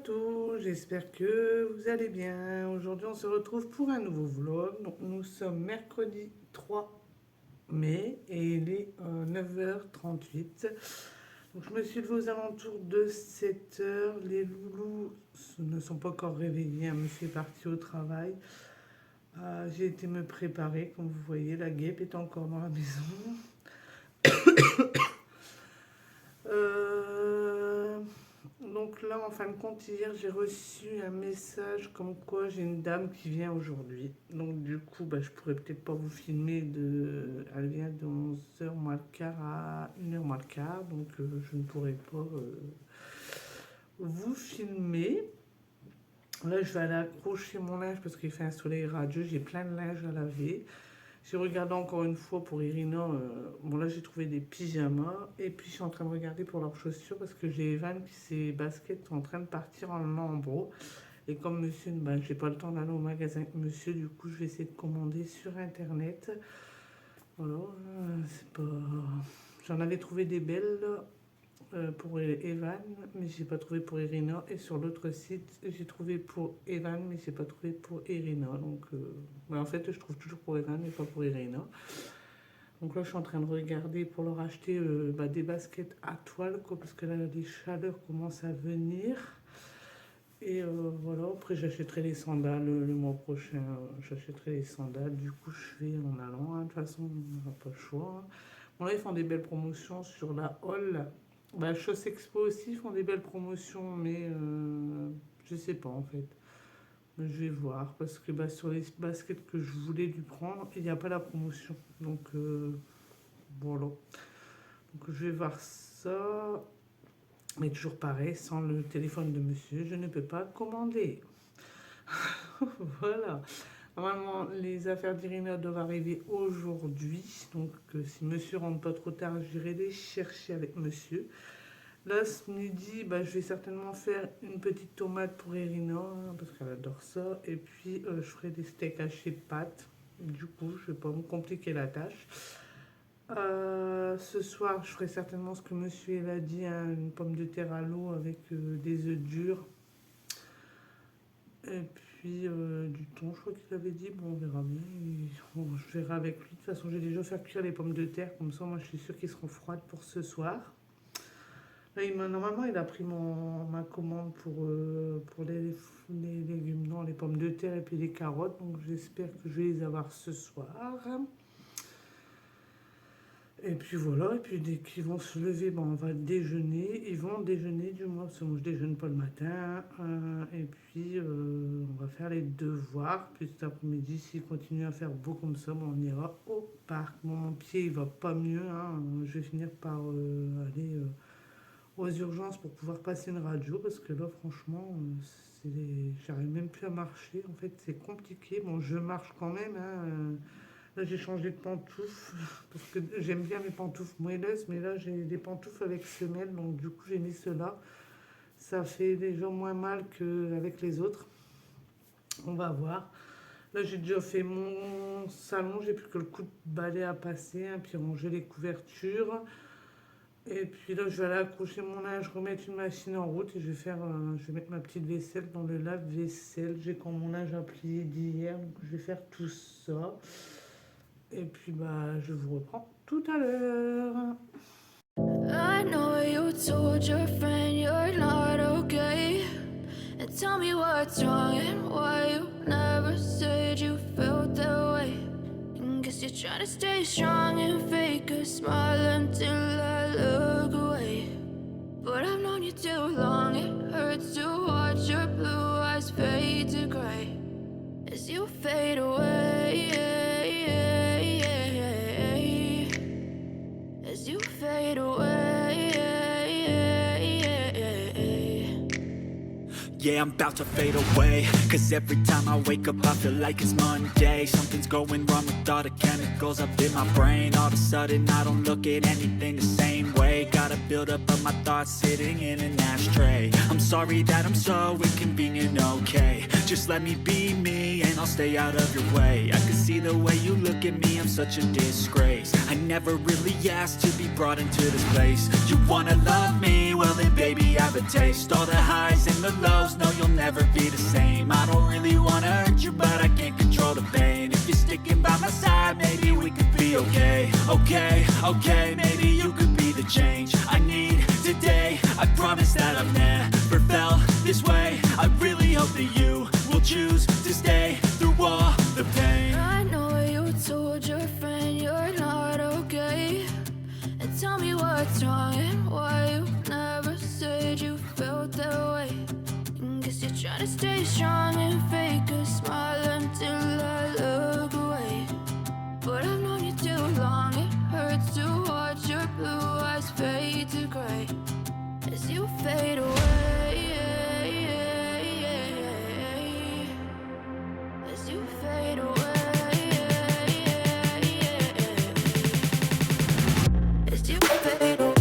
tous, j'espère que vous allez bien. Aujourd'hui, on se retrouve pour un nouveau vlog. Donc, nous sommes mercredi 3 mai et il est 9h38. Donc, je me suis levée aux alentours de 7h. Les loulous ne sont pas encore réveillés, hein. Monsieur est parti au travail. J'ai été me préparer, comme vous voyez, la guêpe est encore dans la maison. Donc là, en fin de compte, hier, j'ai reçu un message comme quoi j'ai une dame qui vient aujourd'hui. Donc du coup, je pourrais peut-être pas vous filmer Elle vient de 11h moins le quart à 1h moins le quart. Donc je ne pourrai pas vous filmer. Là, je vais aller accrocher mon linge parce qu'il fait un soleil radieux. J'ai plein de linge à laver. J'ai regardé encore une fois pour Irina. Bon, là, j'ai trouvé des pyjamas. Et puis, je suis en train de regarder pour leurs chaussures parce que j'ai Evan qui, ses baskets sont en train de partir en lambeaux. Et comme monsieur, j'ai pas le temps d'aller au magasin avec monsieur, du coup, je vais essayer de commander sur internet. Voilà, c'est pas. J'en avais trouvé des belles pour Evan, mais j'ai pas trouvé pour Irina. Et sur l'autre site, j'ai trouvé pour Evan, mais j'ai pas trouvé pour Irina. Donc, en fait, je trouve toujours pour Evan, mais pas pour Irina. Donc là, je suis en train de regarder pour leur acheter des baskets à toile, quoi, parce que là, les chaleurs commencent à venir. Et voilà, après, j'achèterai les sandales le mois prochain. J'achèterai les sandales. Du coup, je vais en allant. Hein. De toute façon, on n'a pas le choix. Hein. Bon, là, ils font des belles promotions sur la Hall. Chausse Expo aussi font des belles promotions, mais je sais pas en fait. Je vais voir parce que sur les baskets que je voulais lui prendre, il n'y a pas la promotion. Donc voilà. Donc je vais voir ça. Mais toujours pareil, sans le téléphone de monsieur, je ne peux pas commander. Voilà. Normalement, les affaires d'Irina doivent arriver aujourd'hui. Donc, si monsieur rentre pas trop tard, j'irai les chercher avec monsieur. Là, ce midi, je vais certainement faire une petite tomate pour Irina, hein, parce qu'elle adore ça. Et puis, je ferai des steaks hachés de pâtes. Du coup, je ne vais pas me compliquer la tâche. Ce soir, je ferai certainement ce que monsieur a dit, hein, une pomme de terre à l'eau avec des œufs durs. Et puis du thon, je crois qu'il avait dit. Bon, on verra bien. Je verrai avec lui. De toute façon, j'ai déjà fait cuire les pommes de terre. Comme ça, moi, je suis sûre qu'ils seront froides pour ce soir. Là, normalement, il a pris ma commande pour les légumes, non, les pommes de terre et puis les carottes. Donc, j'espère que je vais les avoir ce soir. Et puis voilà, et puis dès qu'ils vont se lever, on va déjeuner. Ils vont déjeuner du moins, parce que moi je déjeune pas le matin. Et puis on va faire les devoirs. Puis cet après-midi, s'il continue à faire beau comme ça, on ira au parc. Mon pied il va pas mieux, hein. Je vais finir par aller aux urgences pour pouvoir passer une radio. Parce que là franchement, j'arrive même plus à marcher. En fait c'est compliqué. Bon, je marche quand même, hein. Là, j'ai changé de pantoufles parce que j'aime bien mes pantoufles moelleuses, mais là, j'ai des pantoufles avec semelles, donc du coup, j'ai mis cela. Ça fait déjà moins mal qu'avec les autres. On va voir. Là, j'ai déjà fait mon salon, j'ai plus que le coup de balai à passer, hein, puis ranger les couvertures. Et puis là, je vais aller accrocher mon linge, remettre une machine en route et je vais mettre ma petite vaisselle dans le lave-vaisselle. J'ai quand mon linge à plier d'hier, donc je vais faire tout ça. Et puis je vous reprends tout à l'heure. I know you told your friend you're not okay. And tell me what's wrong and why you never said you felt that way. And guess you're trying to stay strong and fake a smile until I look away. But I've known you too long, it hurts to watch your blue eyes fade to gray as you fade away. As you fade away. Yeah, I'm about to fade away. Cause every time I wake up I feel like it's Monday. Something's going wrong with all the chemicals up in my brain. All of a sudden I don't look at anything the same way. Got a build up of my thoughts sitting in an ashtray. I'm sorry that I'm so inconvenient, okay. Just let me be me and I'll stay out of your way. I can see see the way you look at me, I'm such a disgrace. I never really asked to be brought into this place. You wanna love me? Well then baby I have a taste. All the highs and the lows, no you'll never be the same. I don't really wanna hurt you but I can't control the pain. If you're sticking by my side, maybe we could be okay. Okay, maybe you could be the change I need today. I promise that I've never felt this way. I really hope that you will choose to stay through all the pain. I know you told your friend you're not okay, and tell me what's wrong and why you never said you felt that way. Guess you're trying to stay strong and fake a smile until I look away. But I've known you too long, it hurts to watch your blue eyes fade to gray as you fade away. As you fade away. As you fade away.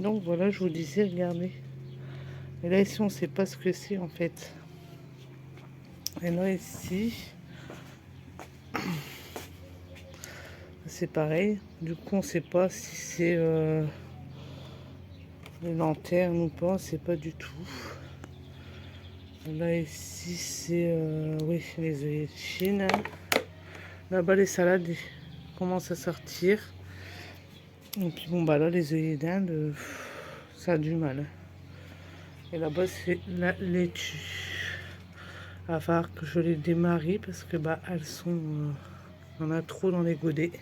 Donc voilà, je vous disais, regardez. Et là ici, on ne sait pas ce que c'est en fait. Et là ici, c'est pareil. Du coup, on ne sait pas si c'est les lanternes ou pas, on ne sait pas du tout. Là ici, c'est oui, les œillets de Chine. Là-bas, les salades commencent à sortir. Et puis bon, bah là, les œillets d'Inde, ça a du mal. Et là-bas, c'est la laitue. À voir que je les démarie parce que bah elles sont... on en a trop dans les godets.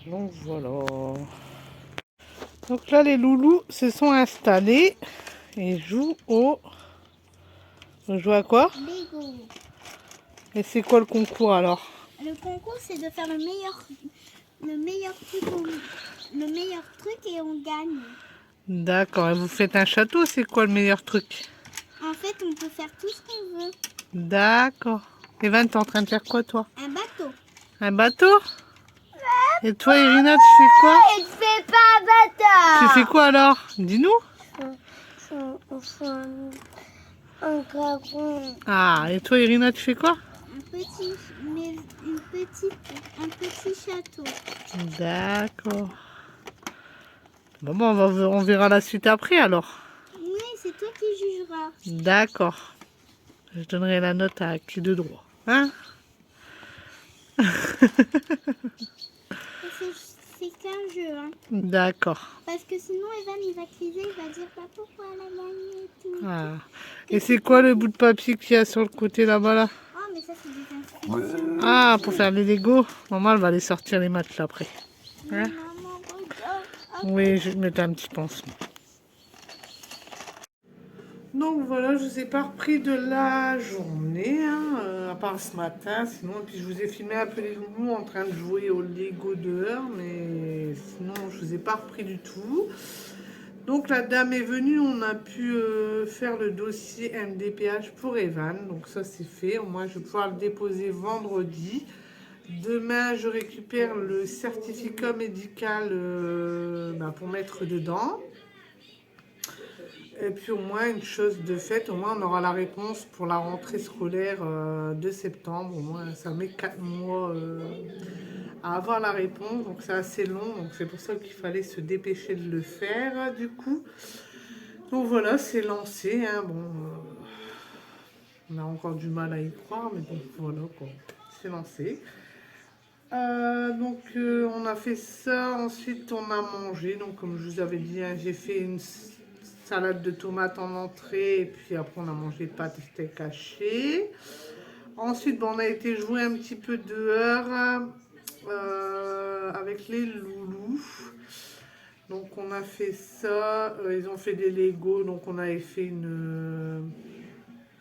Donc voilà. Donc là, les loulous se sont installés et jouent au... On joue à quoi? Lego. Et c'est quoi le concours alors? Le concours, c'est de faire le meilleur truc et on gagne. D'accord. Et vous faites un château, c'est quoi le meilleur truc? En fait, on peut faire tout ce qu'on veut. D'accord. Evan, t'es en train de faire quoi toi? Un bateau. Un bateau? Et toi, Irina, tu fais quoi? Je fais pas un bateau. Tu fais quoi alors? Dis-nous. Un dragon. Ah, et toi, Irina, tu fais quoi? Un petit château. D'accord. Bon, on verra la suite après alors. Oui, c'est toi qui jugeras. D'accord. Je donnerai la note à qui de droit. Hein? C'est qu'un jeu. Hein. D'accord. Parce que sinon, Evan, il va criser, il va dire pas pourquoi elle a gagné et tout. Ah. Et c'est quoi le bout de papier qu'il y a sur le côté là-bas là? Oh, mais ça, c'est des instructions. Ah, pour faire les Lego. Maman, elle va aller sortir les matelas après. Hein? Maman, regarde. Oui, je vais te mettre un petit pansement. Donc voilà, je vous ai pas repris de la journée, hein, à part ce matin. Sinon, et puis je vous ai filmé un peu les loulous en train de jouer au Lego dehors, mais sinon je vous ai pas repris du tout. Donc la dame est venue, on a pu faire le dossier MDPH pour Evan. Donc ça c'est fait, moi je vais pouvoir le déposer vendredi. Demain je récupère le certificat médical pour mettre dedans. Et puis au moins une chose de faite, au moins on aura la réponse pour la rentrée scolaire de septembre. Au moins ça met 4 mois à avoir la réponse, donc c'est assez long. Donc c'est pour ça qu'il fallait se dépêcher de le faire du coup. Donc voilà, c'est lancé. Hein. Bon, on a encore du mal à y croire, mais bon voilà quoi, c'est lancé. On a fait ça, ensuite on a mangé. Donc comme je vous avais dit, hein, j'ai fait une salade de tomates en entrée et puis après on a mangé pâtes steak haché. Ensuite on a été jouer un petit peu dehors avec les loulous. Donc on a fait ça, ils ont fait des Lego, donc on avait fait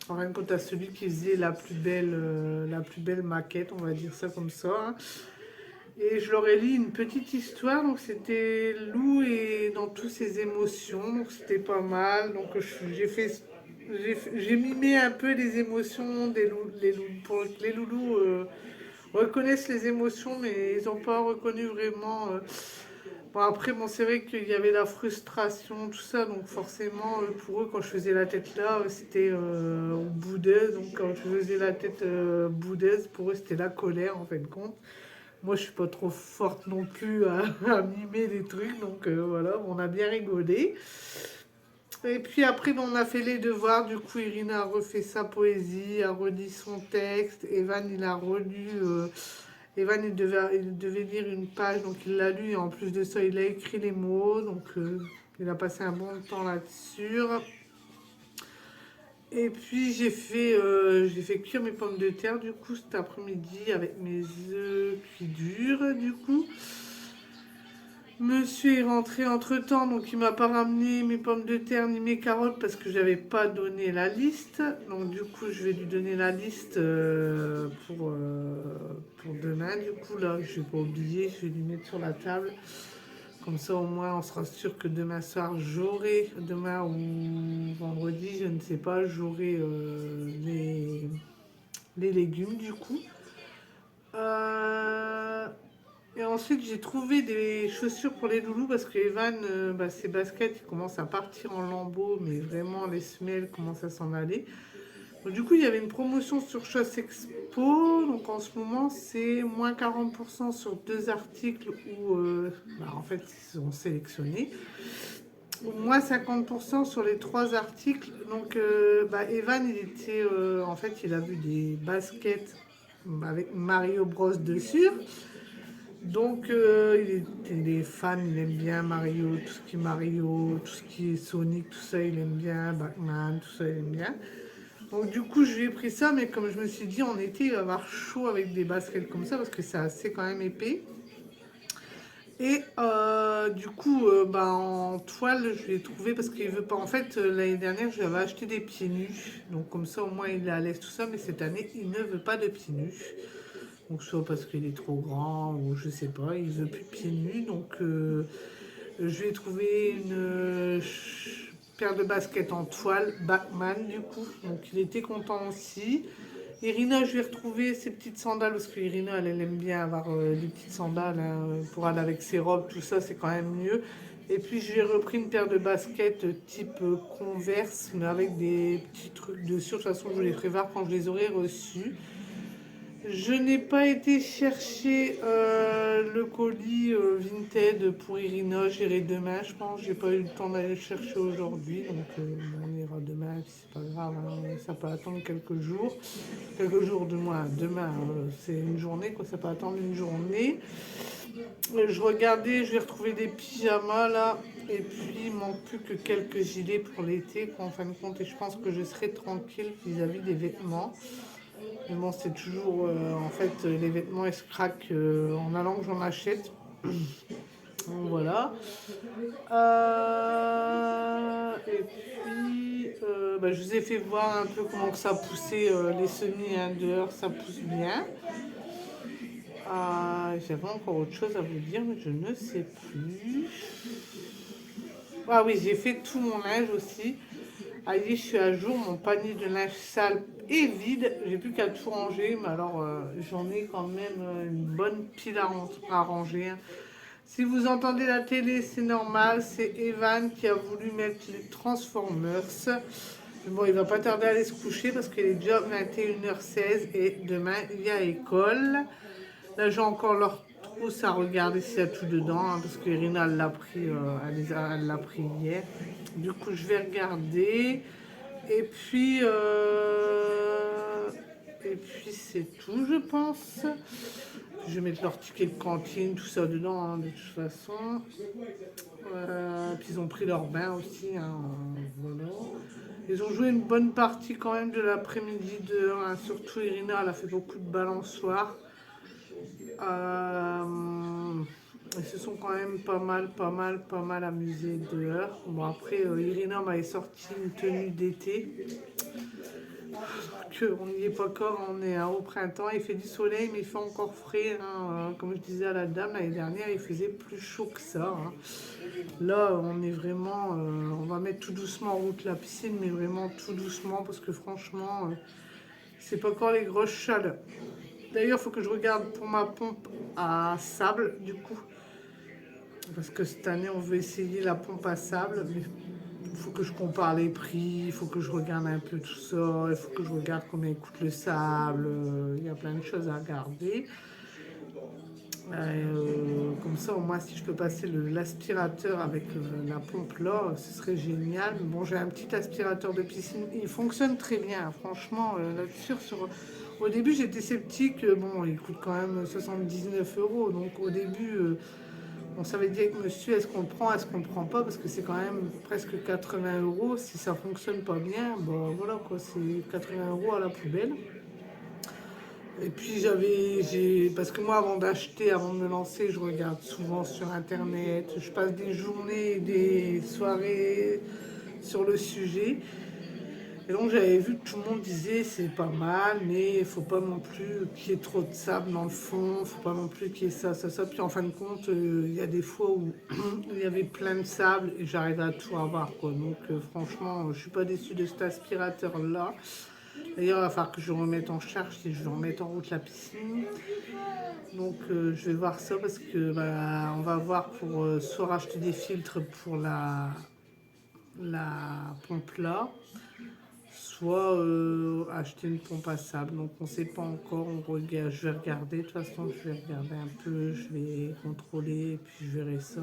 en rien de compte à celui qui faisait la plus belle maquette, on va dire ça comme ça. Hein. Et je leur ai lu une petite histoire, donc c'était Lou et dans toutes ses émotions, donc c'était pas mal. Donc j'ai mimé un peu les émotions des loulous, pour que les loulous reconnaissent les émotions, mais ils n'ont pas reconnu vraiment. Bon après, bon c'est vrai qu'il y avait la frustration, tout ça, donc forcément pour eux quand je faisais la tête là, c'était boudeuse, donc quand je faisais la tête boudeuse, pour eux c'était la colère en fin de compte. Moi, je suis pas trop forte non plus à mimer des trucs, donc voilà, on a bien rigolé. Et puis après, on a fait les devoirs. Du coup, Irina a refait sa poésie, a redit son texte. Evan, il a relu. Evan, il devait lire une page, donc il l'a lu. Et en plus de ça, il a écrit les mots. Donc, il a passé un bon temps là-dessus. Et puis j'ai fait cuire mes pommes de terre du coup cet après-midi avec mes œufs cuits durs du coup. Monsieur est rentré entre temps, donc il m'a pas ramené mes pommes de terre ni mes carottes parce que j'avais pas donné la liste. Donc du coup je vais lui donner la liste pour demain. Du coup là je vais pas oublier, je vais lui mettre sur la table. Comme ça, au moins, on sera sûr que demain soir, demain ou vendredi, je ne sais pas, j'aurai les légumes du coup. Et ensuite, j'ai trouvé des chaussures pour les loulous parce que Evan, ses baskets, ils commencent à partir en lambeaux, mais vraiment, les semelles commencent à s'en aller. Donc, du coup, il y avait une promotion sur Chasse Expo. Donc en ce moment, c'est moins 40% sur 2 articles où en fait, ils sont sélectionnés. Ou moins 50% sur les 3 articles. Donc Evan, il a vu des baskets avec Mario Bros dessus. Donc il est fan, il aime bien Mario, tout ce qui est Mario, tout ce qui est Sonic, tout ça, il aime bien, Batman, tout ça, il aime bien. Donc du coup je lui ai pris ça, mais comme je me suis dit en été il va avoir chaud avec des baskets comme ça parce que c'est assez quand même épais. Et du coup en toile je l'ai trouvé parce qu'il veut pas. En fait l'année dernière je lui avais acheté des pieds nus, donc comme ça au moins il est à l'aise tout ça, mais cette année il ne veut pas de pieds nus. Donc soit parce qu'il est trop grand ou je sais pas, il veut plus de pieds nus, donc je lui ai trouvé une paire de baskets en toile, Batman du coup, donc il était content aussi. Irina, je lui ai retrouvé ses petites sandales, parce que Irina, elle aime bien avoir des petites sandales, hein, pour aller avec ses robes, tout ça, c'est quand même mieux. Et puis je lui ai repris une paire de baskets type Converse, mais avec des petits trucs dessus. De toute façon, je vous les ferai voir quand je les aurai reçus. Je n'ai pas été chercher le colis Vinted pour Irina, j'irai demain je pense. J'ai pas eu le temps d'aller le chercher aujourd'hui, donc on ira demain, c'est pas grave, hein, ça peut attendre quelques jours. Quelques jours de moins, demain c'est une journée, quoi, ça peut attendre une journée. Je regardais, je vais retrouver des pyjamas là, et puis il manque plus que quelques gilets pour l'été, en fin de compte, et je pense que je serai tranquille vis-à-vis des vêtements. Mais bon, c'est toujours, en fait, les vêtements, ils se craquent en allant que j'en achète. Donc, voilà. Et puis, je vous ai fait voir un peu comment que ça poussait les semis hein, dehors, ça pousse bien. J'avais encore autre chose à vous dire, mais je ne sais plus. Ah oui, j'ai fait tout mon linge aussi. Allez, je suis à jour, mon panier de linge sale est vide. J'ai plus qu'à tout ranger, mais alors j'en ai quand même une bonne pile à ranger, hein. Si vous entendez la télé, c'est normal. C'est Evan qui a voulu mettre les Transformers. Bon, il va pas tarder à aller se coucher parce qu'il est déjà 21h16 et demain il y a école. Là, j'ai encore leur trousse à regarder s'il y a tout dedans, hein, parce que Irina elle l'a pris, elle l'a pris hier. Du coup, je vais regarder. Et puis, c'est tout, je pense. Je vais mettre leur ticket de cantine, tout ça dedans, hein, de toute façon. Puis ils ont pris leur bain aussi, hein, voilà. Ils ont joué une bonne partie quand même de l'après-midi dehors, hein. Surtout Irina, elle a fait beaucoup de balançoires. Ils se sont quand même pas mal amusés dehors. Bon, après, Irina m'avait sorti une tenue d'été. On n'y est pas encore, on est au printemps, il fait du soleil, mais il fait encore frais, hein. Comme je disais à la dame, l'année dernière, il faisait plus chaud que ça, hein. Là, on est vraiment, on va mettre tout doucement en route la piscine, mais vraiment tout doucement, parce que franchement, c'est pas encore les grosses chaleurs. D'ailleurs, il faut que je regarde pour ma pompe à sable, du coup. Parce que cette année, on veut essayer la pompe à sable. Mais il faut que je compare les prix, il faut que je regarde un peu tout ça. Il faut que je regarde combien coûte le sable. Il y a plein de choses à regarder. Comme ça, au moins, si je peux passer l'aspirateur avec la pompe là, ce serait génial. Bon, j'ai un petit aspirateur de piscine. Il fonctionne très bien, franchement. Là-dessus, au début, j'étais sceptique. Bon, il coûte quand même 79 €. Donc, au début, on savait dire avec monsieur, est-ce qu'on le prend, est-ce qu'on le prend pas, parce que c'est quand même presque 80 €. Si ça fonctionne pas bien, bon, voilà quoi, c'est 80 € à la poubelle. Et puis parce que moi avant de me lancer, je regarde souvent sur internet, je passe des journées, des soirées sur le sujet. Et donc j'avais vu que tout le monde disait c'est pas mal, mais il faut pas non plus qu'il y ait trop de sable dans le fond, il faut pas non plus qu'il y ait ça. Puis en fin de compte, il y a des fois où il y avait plein de sable et j'arrivais à tout avoir, quoi. Donc franchement, je suis pas déçue de cet aspirateur là. D'ailleurs, il va falloir que je remette en charge si je veux remettre en route la piscine. Donc, je vais voir ça parce que on va voir pour soit racheter des filtres pour la pompe là, soit acheter une pompe à sable. Donc, on ne sait pas encore. Je vais regarder. De toute façon, je vais regarder un peu. Je vais contrôler et puis je verrai ça.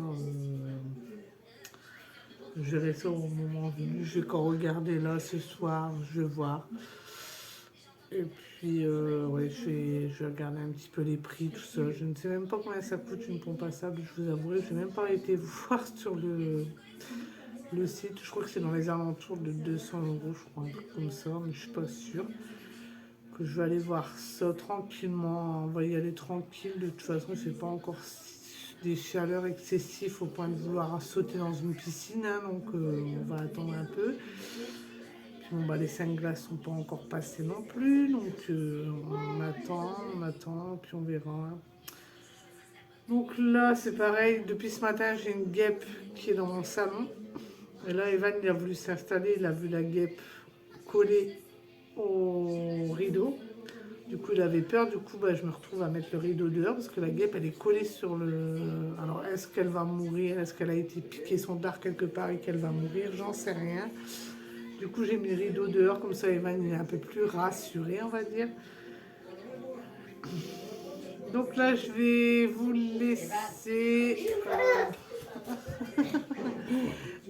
Je verrai ça au moment venu. Je vais quand regarder là ce soir. Je vais voir. Et puis, ouais, je vais regarder un petit peu les prix, tout ça. Je ne sais même pas combien ça coûte une pompe à sable, je vous avouerai. Je n'ai même pas été voir sur le site. Je crois que c'est dans les alentours de 200 €, je crois, un truc comme ça, mais je ne suis pas sûre. Que je vais aller voir ça tranquillement. On va y aller tranquille. De toute façon, c'est pas encore des chaleurs excessives au point de vouloir sauter dans une piscine, hein, donc on va attendre un peu. Bon, les 5 glaces sont pas encore passées non plus, donc on attend, puis on verra. Donc là, c'est pareil, depuis ce matin, j'ai une guêpe qui est dans mon salon. Et là, Evan, il a voulu s'installer, il a vu la guêpe collée au rideau. Du coup, il avait peur, du coup, je me retrouve à mettre le rideau dehors parce que la guêpe, elle est collée sur le... Alors, est-ce qu'elle va mourir? Est-ce qu'elle a été piquée son dard quelque part et qu'elle va mourir? J'en sais rien. Du coup, j'ai mis le rideau dehors, comme ça, Evan il est un peu plus rassuré, on va dire. Donc là, je vais vous laisser.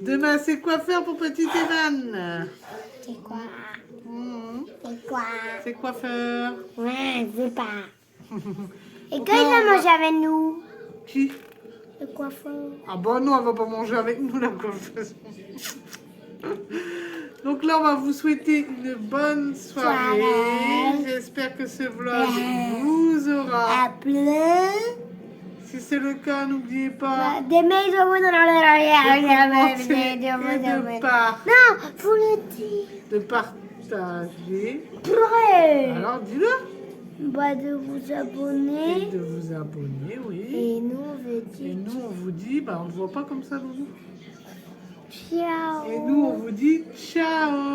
Demain, c'est quoi faire pour petit Evan? C'est quoi? C'est quoi? C'est quoi faire? Ouais, je sais pas. Et quand il va manger avec nous? Qui? Le coiffeur. Ah bon, non, elle va pas manger avec nous, la coiffeuse. Donc là, on va vous souhaiter une bonne soirée. J'espère que ce vlog vous aura Appelé. Si c'est le cas, n'oubliez pas Demain, je vous Non, vous le dites. de partager. Pleurer. Alors, dis-le. De vous abonner. Et de vous abonner, oui. Et nous, on veut Et dire. nous, on vous dit, on ne voit pas comme ça, Loulou. Ciao. Et nous, on vous dit ciao.